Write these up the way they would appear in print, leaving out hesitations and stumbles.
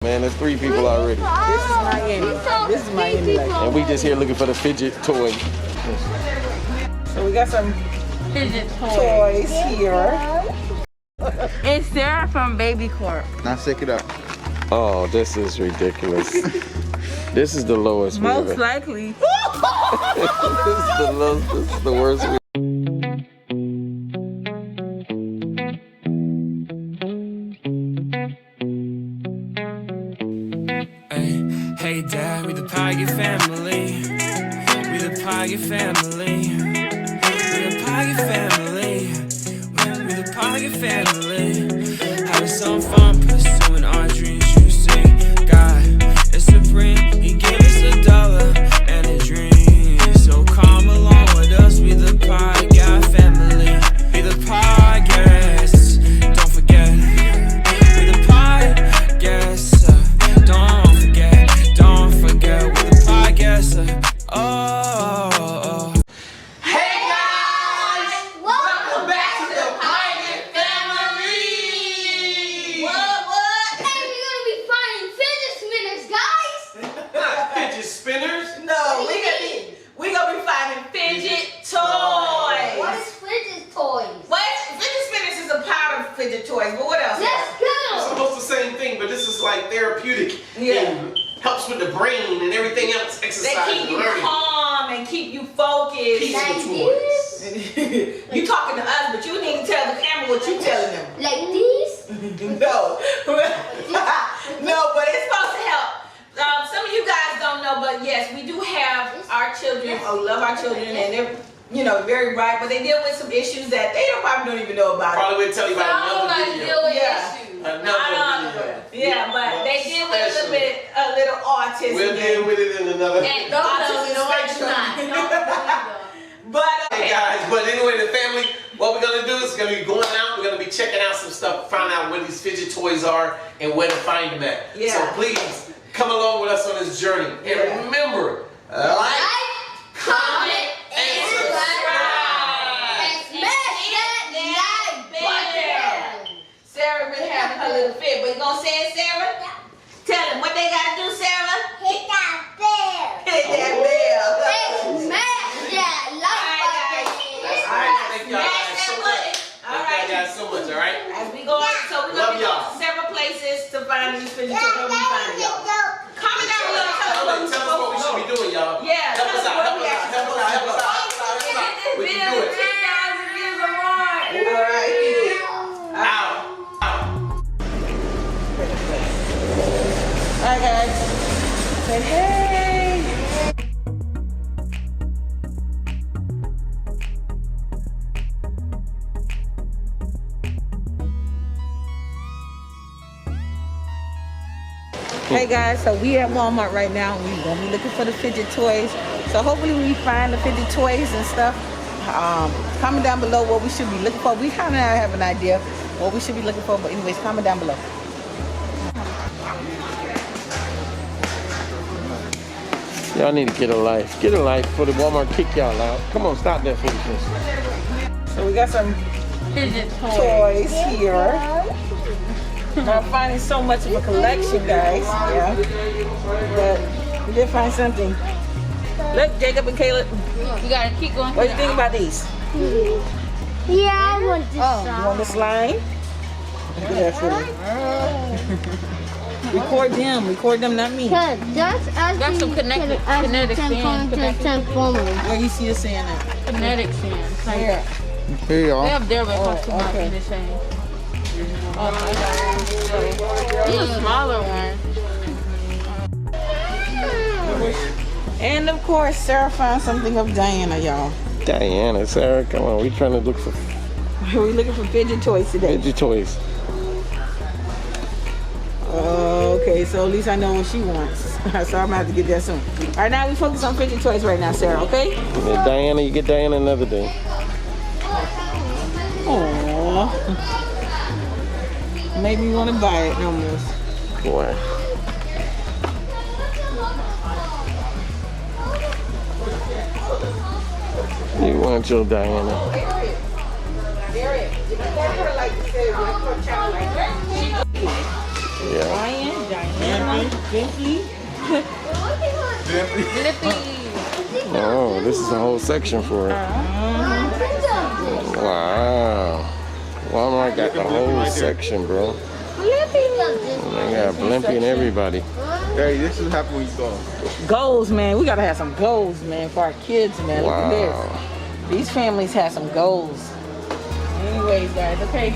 Man, there's 3 people already. This is Miami. This is Miami. And we just here looking for the fidget toy. So we got some Fidget toys here. It's Sarah from Baby Corp. Now shake it up. Oh, this is ridiculous. This is the lowest we Most ever. likely. This is the lowest. This is the worst we. Hey Dad, we the Pigatt family. We the Pigatt family. We the Pigatt family. We the Pigatt family. Having some fun pursuing our dreams. You see, God, it's supreme. He gave us $1 and a dream. So come along with us. We the Pigatt family. We the Pigatt. Don't forget. We the Pigatt. Don't forget with the podcast. Oh. Hey guys! Welcome back to the Pigatt family! What? Hey, we're gonna be finding fidget spinners, guys! Fidget spinners? No, we gonna be finding fidget toys! What is fidget toys? What? Fidget spinners is a part of fidget toys, but what else? Let's It's go! almost the same thing, but this is like therapeutic. Yeah. And helps with the brain and everything else. They Exercise keep and you learning. calm and keep you focused. Peaceful toys. You talking to us, but you need to tell the camera what you telling them. Like these? No. No, but it's supposed to help. Some of you guys don't know, but yes, we do have our children, love our children, and they're, very bright, but they deal with some issues that they probably don't even know about. Probably will tell you about another video. Another video. Yeah, but they deal with a little autism. We'll deal with it in another video. And autism spectrum. But Hey guys, but anyway, the family, what we're gonna do is we're gonna be going out, we're gonna be checking out some stuff, find out where these fidget toys are and where to find them at. Yeah. So please come along with us on this journey. And remember, like, comment, and subscribe. And smash that like button. Sarah been having her little fit, but you gonna say it, Sarah? Tell them what they gotta do, Sarah. Hit that bell. Hit that bell. And smash that like button. alright, thank y'all Smash guys so that much. button. All Thank right. y'all guys so much, alright? As we go on, so we're Love gonna be going y'all. to several places to find these fidget toys. Where we find y'all. Comment down below. Tell us what we should be doing, y'all. Yeah, Help us out, help us out, help us out, help us out, help us out. We can do it. 10,000 views or more. Alright. Out. Alright guys. Say hey. Hey guys, so we at Walmart right now. We're gonna be looking for the fidget toys. So hopefully we find the fidget toys and stuff. Comment down below what we should be looking for. We kind of have an idea what we should be looking for, but anyways, comment down below. Y'all need to get a life. Get a life before the Walmart kick y'all out. Come on, stop that foolishness. So we got some Fidget toys here. I'm finding so much of a collection, guys. Yeah, but we did find something. Look, Jacob and Caleb, You gotta keep going. what do you think about these? Yeah, I want this You want the slime? Look at that feeling. Record them, not me. Cause that's actually Got some kinetic sand. Where you see us saying that? Kinetic sand. Here. Here They y'all. have their but too much okay. in the same. These are smaller ones. And of course, Sarah found something of Diana, y'all. Diana, Sarah, come on. We trying to look for We're looking for fidget toys today. fidget toys. Okay, so at least I know what she wants. So I'm gonna have to get that soon. All right, now we focus on fidget toys right now, Sarah. Okay? Yeah, Diana, you get Diana another day. Aww. Made me want to buy it almost. Boy. You want your Diana. Yeah. Ryan, Diana, Bentley, Flippy. Oh, this is a whole section for it. Wow. Walmart got the whole section, bro. They got Blimpy and everybody. Hey, this is happy when you go. Goals, man. We gotta have some goals, man, for our kids, man. Look at this. These families have some goals. Anyways, guys, okay.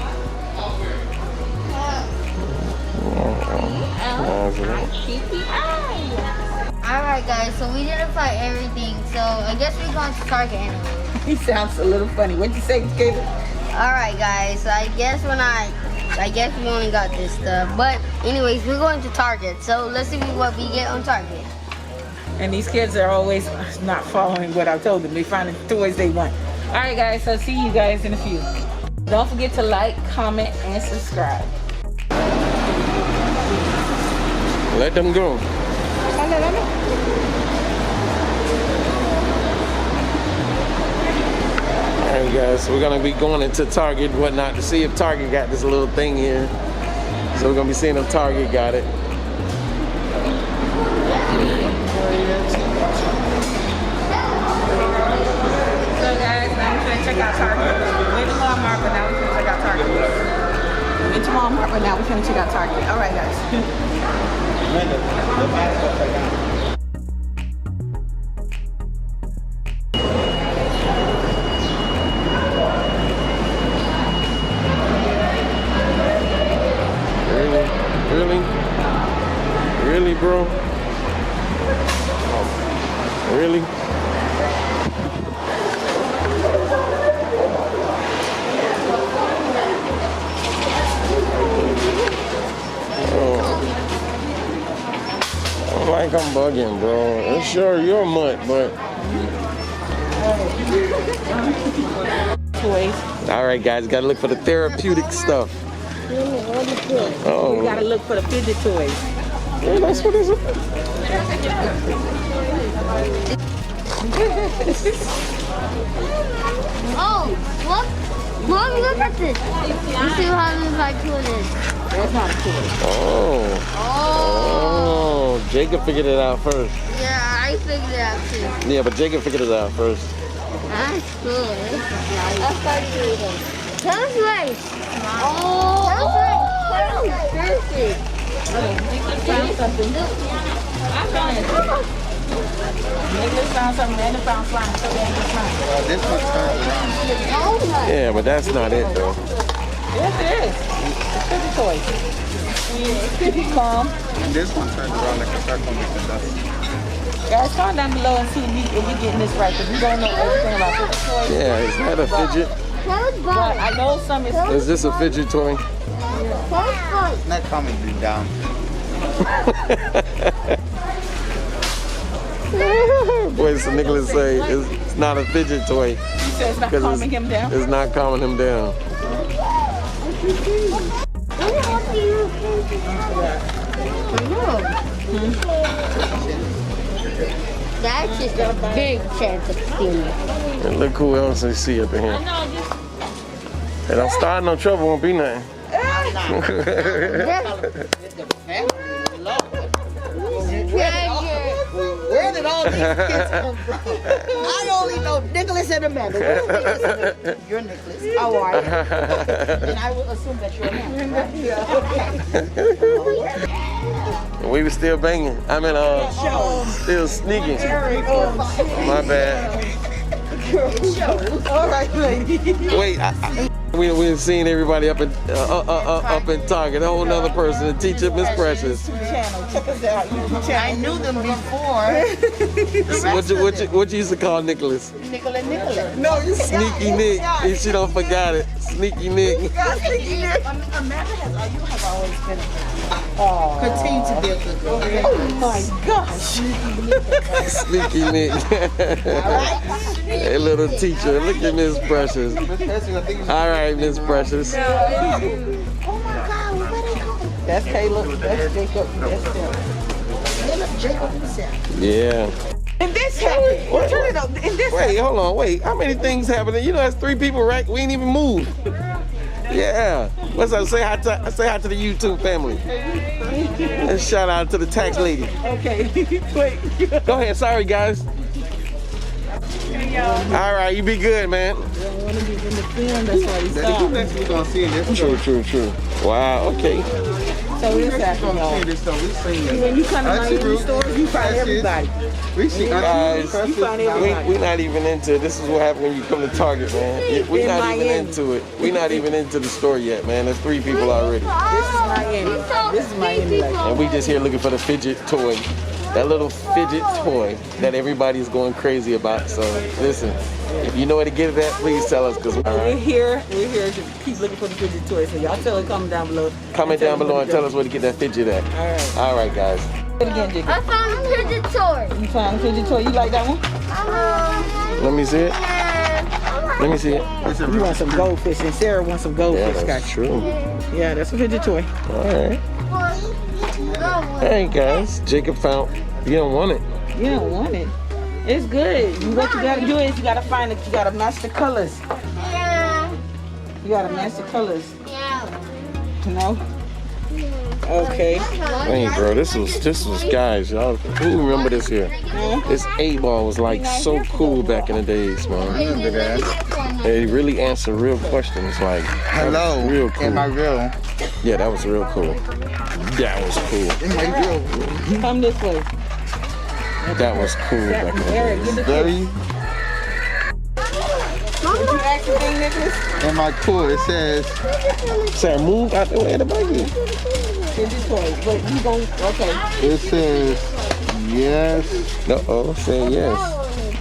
Alright guys, so we didn't find everything, so I guess we're going to Target anyway. He sounds a little funny. What'd you say, Caleb? Alright guys, so I guess we only got this stuff. But anyways, we're going to Target, so let's see what we get on Target. And these kids are always not following what I told them. They find the toys they want. Alright guys, so see you guys in a few. Don't forget to like, comment, and subscribe. Let them go. Alright guys, so we're gonna be going into Target and whatnot to see if Target got this little thing here. So we're gonna be seeing if Target got it. So guys, now we're gonna check out Target. We went to Walmart, but now we're gonna check out Target. We went to Walmart, but now we're gonna check out Target. Alright guys. Really, bro? Really? I'm like I'm bugging, bro. It's sure your month, but. Toys. All right, guys, gotta look for the therapeutic stuff. Oh. We gotta look for the fidget toys. Yeah, that's what it's. Oh, look! Mom, look at this. You see how this like cool is? That's not a toy. Oh. Oh. Jacob figured it out first. Yeah, I figured it out too. Yeah, but Jacob figured it out first. That's cool. That's That's right. Oh, that's perfect. Found something. Nicholas found something. Amanda found slime. So then it's slime. This one turns around. Yeah, but that's not it though. Yes, it is. It's fidget toys. Pretty calm. And this one turns around like a circle with the dust. Guys, comment down below and see if we're getting this right, because we don't know everything about fidget toys. Yeah, is that a fidget? But I know some is. Is this a fidget toy? It's not coming down. Boy, so Nicholas say it's not a fidget toy. He says it's not calming him down. It's not calming him down. That's just a big chance of stealing. And look who else they see up in here. Hey, don't start no trouble, won't be nothing. Where did all these kids come from? I only know Nicholas and Amanda. You're Nicholas. How are you? And I will assume that you're Amanda, right? We were still banging. I mean, still sneaking. My bad. All right, lady. Wait, we've seen everybody up in Target. A whole nother person, the teacher, Miss Precious. Channel. Check us out. YouTube channel. I knew them before. What you used to call Nicholas? Nicholas. No, you Sneaky Nick. If she don't forgot it. Sneaky Nick. Sneaky Nick. Amanda you have always been Continue to be a good girl. Oh my gosh. Sneaky Nick. Hey, little teacher. Look at Miss Precious. All right, Miss Precious. Oh my God, what are they called? That's Caleb. That's Jacob. That's Jacob himself. Yeah. And this happened. Turn it up. And this Wait, hold on. Wait, how many things happening? You know, that's 3 people, right? We ain't even moved. Yeah. What's up? Say hi to the YouTube family. And shout out to the tax lady. Okay. Wait. Go ahead. Sorry, guys. All right, you be good, man. don't want to be in the film, that's why we That's stop. next we're gonna see in this True. Wow, okay. So this happened, y'all. this though. We seen it. When you come to Auntie Miami Ruth, stores, you find that's it. everybody. We see Guys, You find everybody. We're not even into this is what happens when you come to Target, man. We're In not even Miami. into it. We're not even into the store yet, man. There's 3 people already. This is Miami. This is Miami. Like, And we just here looking for the fidget toy. That little fidget toy that everybody's going crazy about. So listen, if you know where to get it at, please tell us. Cause we're here to keep looking for the fidget toys. So y'all tell her, comment down below. comment down below and tell us where to get that fidget at. All right, guys. Do it again, Jiggy. I found a Fidget toy. You found a fidget toy. You like that one? Let me see it. Let me see it. You want some goldfish, and Sarah wants some Yeah, goldfish, that's guys. true. Yeah, that's a fidget toy. All right. Hey guys, Jacob found. You don't want it. You don't want it. It's good. What you gotta do is you gotta find it. You gotta match the colors. Yeah. You gotta match the colors. Yeah. You know? Okay. Hey, bro, this was guys. Y'all, who remember this here? This 8-ball was like so cool back in the days, man. Remember that? They really answer real questions. Like, that was Hello. real cool. Am I real? Yeah, that was real cool. That was cool. Am I real? Come this way. That was cool back in the Eric, days. get the Very. Did you actually think, Nicholas? Am I cool? It says. Sarah, move out the way of the buggy. Fidget toy. But you gon' okay. It says. Yes. Uh-oh, say yes.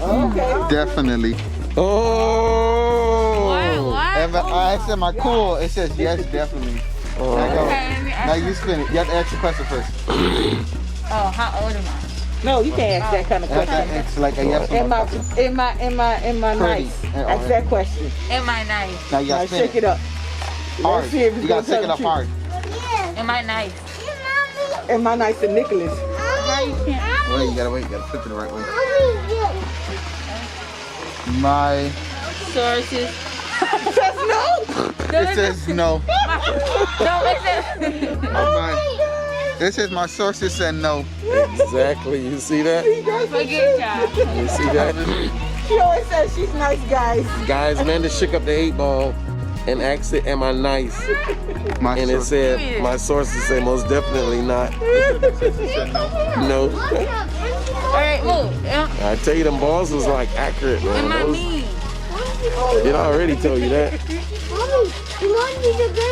Okay. Definitely. Oh! What? Am I asked, am I cool? It says yes, definitely. Oh. Now go. Okay, let me ask Now you spin it. You have to ask the question first. Oh, how old am I? No, you can't ask that kind of You have to question. ask like a yes or no question. Am I Pretty. nice? Ask that question. Am I nice? Now you Now gotta spin shake it up. hard. Let's see if You it's gotta gonna shake it tell up the hard. Am I nice? Am I nice to Nicholas? How you can't? Wait, you gotta flip it the right way. My. Sources. Says no. It says no. No, it says. My. It says my sources said no. Exactly. You see that? Forget y'all. You see that? She always says she's nice, guys. Guys, Amanda shook up the 8-ball and asked it, am I nice? My And it sources said, my sources say most definitely not. said no. No. Alright, move. I tell you, them balls was like accurate, man. Am I Those- mean? It already told you that. Mommy, you want me to go?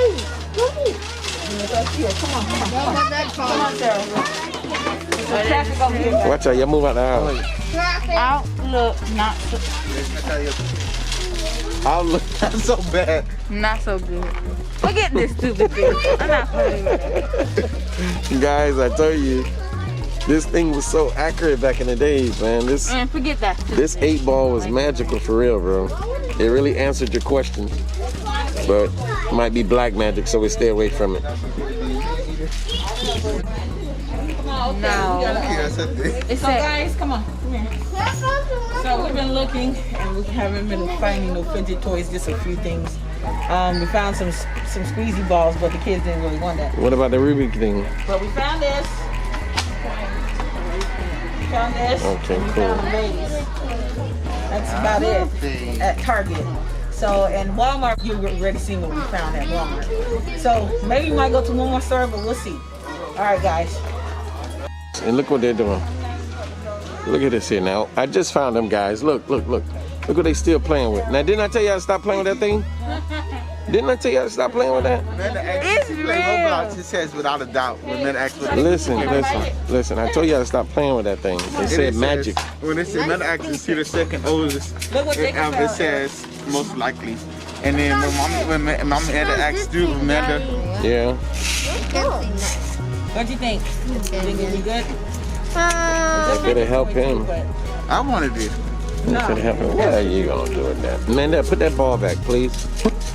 Mommy. Come on, Sarah. The traffic over here. Watch out, y'all move out the house. Outlook, not so, I'll look. That's so bad. not so good. Look at this stupid thing. I'm not playing with it. Guys, I tell you, this thing was so accurate back in the days, man. This Man, forget that. this 8-ball was magical for real, bro. It really answered your question. But it might be black magic, so we stay away from it. No. Yes, I did. It's So guys, come on. Come here. So we've been looking and we haven't been finding no fidget toys, just a few things. We found some squeezy balls, but the kids didn't really want that. What about the Rubik thing? But we found this. We found this. Okay, and we cool. found a maze. That's about it at Target. So, and Walmart, you already seen what we found at Walmart. So maybe we might go to one more store, but we'll see. All right, guys. And look what they're doing. Look at this here now. I just found them, guys. Look. Look what they still playing with. Now, didn't I tell y'all to stop playing with that thing? Didn't I tell y'all to stop playing with that? It's real. Roblox, it says without a doubt. When Meta actually Listen. I told y'all to stop playing with that thing. They said magic. When it says Meta actually see the second oldest, Look what they it found. says most likely. And then when Mama had to ask you, Amanda, Yeah. What do you think? You think it'll be good? Better help him. I wanted it. Better help him. What are you gonna do with that? Amanda, put that ball back, please.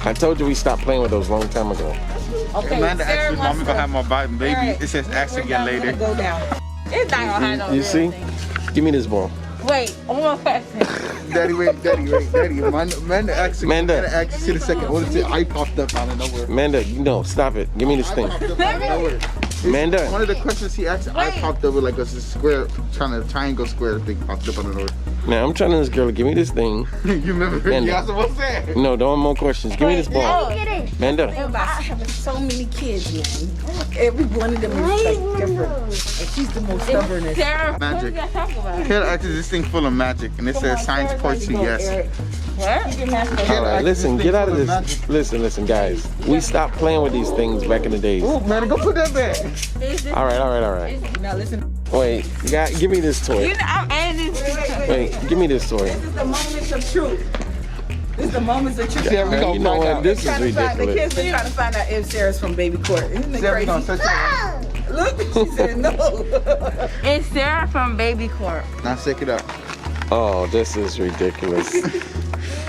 I told you we stopped playing with those a long time ago. Okay, Amanda Sarah asked me, wants Mommy gonna have my bite, baby. Alright. It says ask We're again gonna later. Go down. It's not gonna have no You real see? thing. Give me this ball. Wait, one more question. Daddy. Amanda actually see the second. What is it? I popped up out of nowhere. Amanda, no, stop it. Give me this thing. I popped up out of nowhere. Amanda. One of the questions he asked, I popped up with like a square, triangle square thing popped up out of nowhere. Now I'm telling this girl to give me this thing. You remember? Amanda. You asked what was that? No, don't have more questions. Give me this ball. Amanda. Everybody's having so many kids, man. Every one of them is like different. And she's the most stubbornest. Sarah, Magic. what did I talk about? Kid actually this thing full of magic, and it says science points to yes. What? All right, listen, get out of this. Listen, guys. We stopped playing with these things back in the days. Oh man, go put that back. All right. Now listen. Wait, give me this toy. You know, I'm adding this. Wait, give me this toy. This is the moments of truth. This is the moments of truth. Yeah, we Now, gonna you know find what? out. This is The kids ridiculous. been trying to find out if Sarah's from baby court. Isn't it Sarah, we crazy? gonna touch it. Look, she said no. It's Sarah from Baby Court. Now shake it up. Oh, this is ridiculous.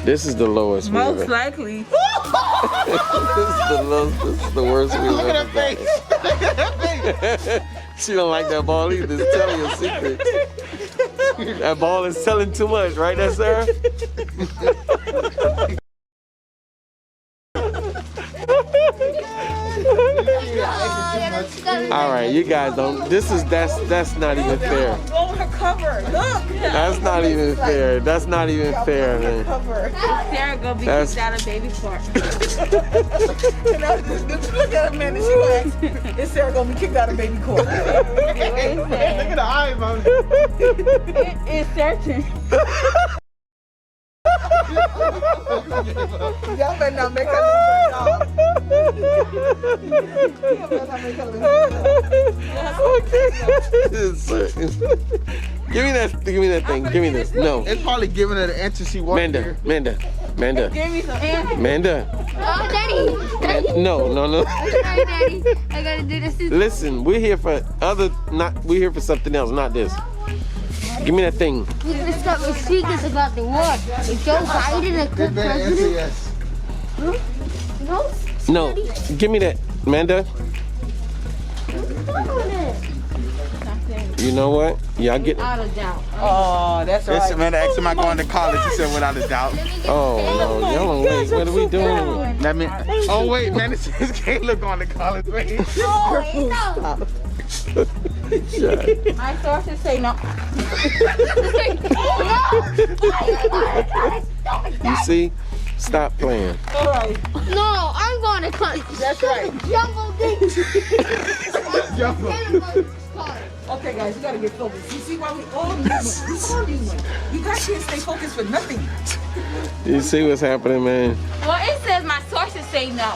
This is the lowest we've Most ever. likely. This is the lowest. This is the worst we've Look at ever that face. Look at that face. She don't like that ball either. It's telling you a secret. That ball is telling too much, right, there, Sarah? All right, you guys don't. That's not even fair. Go on her cover. Look. That's not even fair. That's not even fair, man. Cover. Sarah gonna be That's- kicked out of Baby Court. And look at her, man. And she gonna ask, is Sarah gonna be kicked out of baby court? Look at the eyes on it. It's searching. Y'all better not make her Give me that thing. Give me this. No. It's probably giving her the answer she wanted. Manda. Give me some answers. Manda. Oh, Daddy. No. Sorry, Daddy. I gotta do this. Listen, we're here for we're here for something else, not this. Give me that thing. We just got my secrets about the war. If Joe Biden a They good better answer president, yes. no? No. Give me that, Manda. You know what? Y'all get. Out of doubt. Oh, that's Yes, right. Amanda asked am I going to college? She said without a doubt. Oh no, y'all don't wait. What are we doing? That mean, oh wait, man, this is Caleb going to college. Wait. My sources say no. You see? Stop playing. All right. No, I'm going to college. That's right. Jumbo Jumbo. Okay, guys, you gotta get focused. You see why we all need one? We all need one. You guys can't stay focused for nothing. You see what's happening, man? Well, it says my sources say no.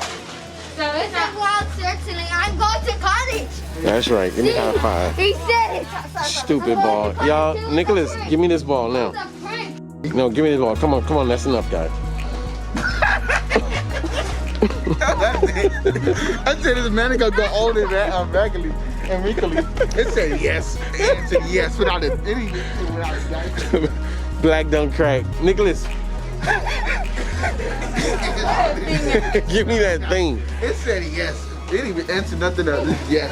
So it's not. Wild certainly. I'm going to college. That's right. Give me high five. He said it. Stupid ball. Y'all, Nicholas, give me this ball now. No, give me this ball. Come on. That's enough, guys. I said this man gonna go older than that regularly and wrinkly. It said yes. It said yes without it. It didn't say without it. Black don't crack. Nicholas. Give me that thing. It said yes. It didn't even answer nothing else. Yes.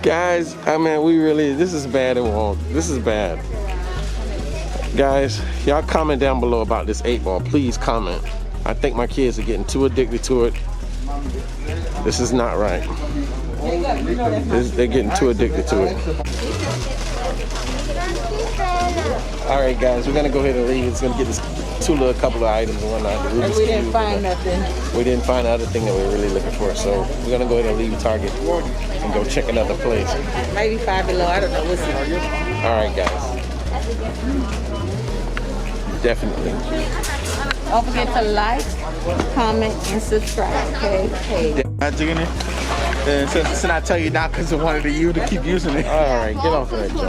Guys, I mean, this is bad and wrong. This is bad. Guys, y'all comment down below about this 8-ball. Please comment. I think my kids are getting too addicted to it. This is not right. They're getting too addicted to it. All right, guys, we're gonna go ahead and leave. It's gonna get us a couple of items and whatnot. And we didn't find nothing. We didn't find the other thing that we were really looking for, so we're gonna go ahead and leave Target and go check another place. Maybe Five Below. I don't know. We'll see. All right, guys. Definitely. Don't forget to like, comment, and subscribe. Okay. Magic in it. And since I tell you not because I wanted you to keep using it. All right, get off of that, Joe.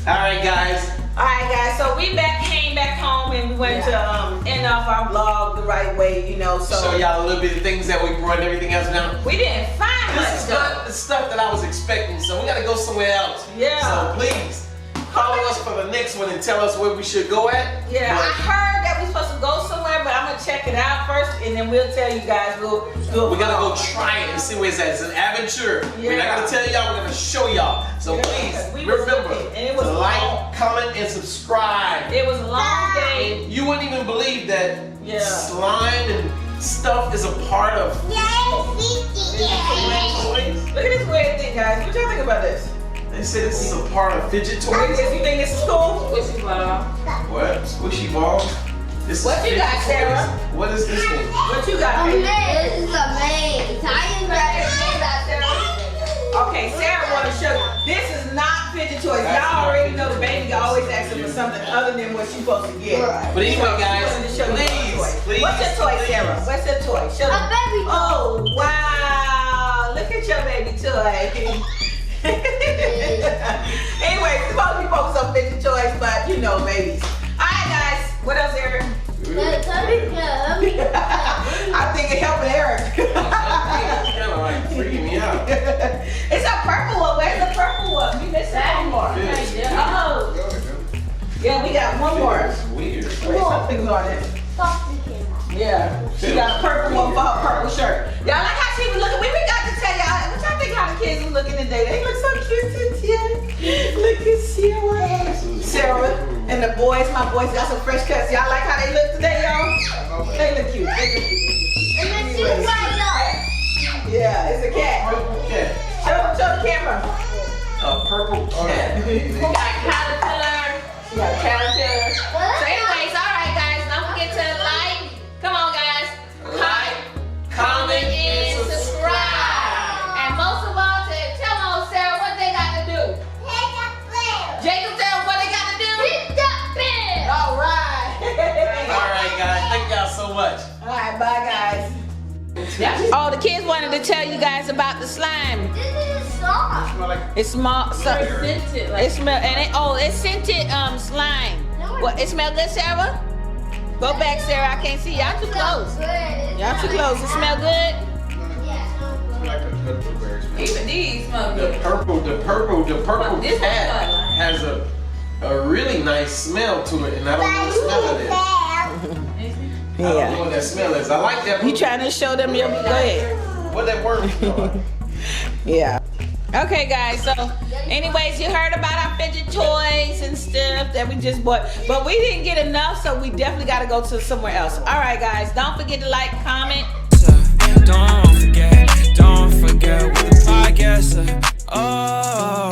Alright guys, So we came back home and we went to end off our vlog the right way, you know. So show y'all a little bit of things that we brought and everything else now. we didn't find much This is though. not the stuff that I was expecting, so we gotta go somewhere else. Yeah. So please, follow us for the next one and tell us where we should go at. Yeah, I heard that we're supposed to go somewhere, but I'm gonna check it out first, and then we'll tell you guys. We're gonna go try it and see where it's at. It's an adventure. We're not gonna tell y'all. We're gonna show y'all. So please remember to like, comment, and subscribe. It was a long day. You wouldn't even believe that slime and stuff is a part of. Look at this weird thing, guys. What y'all think about this? They say this is a part of Fidget Toys. You think this is cool? Squishy ball. What? Squishy ball? This What is you got, Fidget Sarah? Toys. What is this thing? What you got, baby? This is amazing. Okay, Sarah want to show you. This is not Fidget Toys. Y'all already know the baby always asking for something other than what she's supposed to get. But anyway, guys, please. What's your toy, Sarah? What's your toy? Show A me. baby toy. Oh, wow. Look at your baby toy. Anyway, it's supposed to be focused on Fidget Toys, but you know, babies. Alright, guys. What else, Eric? I think it helped Eric. It's kind of like freaking me out. It's a purple one. Where's the purple one? We missed one more. Oh. Yeah, we got one more. It's weird. Wait, something's on it. Yeah. She got a purple one for her purple shirt. Y'all like how she was looking? We got to tell y'all. What y'all think how the kids were looking today? They look so cute today. Look at Sarah. Sarah and the boys. My boys got some fresh cuts. Y'all like how they look today, y'all? They look cute. They look cute. Yeah, it's a cat. Purple cat. Show the camera. A purple cat. We got caterpillar. We got caterpillar. So anyways, all right, guys. Don't forget to like. Come on, guys. Like, comment, and subscribe. And most of all, tell them, Sarah, what they got to do. Jacob, tell them what they got to do. All right. All right, guys. Thank y'all so much. All right, bye, guys. Oh, the kids wanted to tell you guys about the slime. This is soft. It's small. So, Scented. it smell and it's scented slime. What? It smell good, Sarah? Go back, Sarah. I can't see. Y'all too close. Y'all too close. It smell good. Even these smell The good. purple This one cat smell like- has a really nice smell to it, and I don't know what smell it is. I don't know what that smell is. I like that. You trying to show them your? Go ahead. What that word smell like? Yeah. Okay, guys. So, anyways, you heard about our fidget toys and stuff that we just bought, but we didn't get enough, so we definitely got to go to somewhere else. All right, guys. Don't forget to like, comment. Don't forget, we're the podcast. Oh.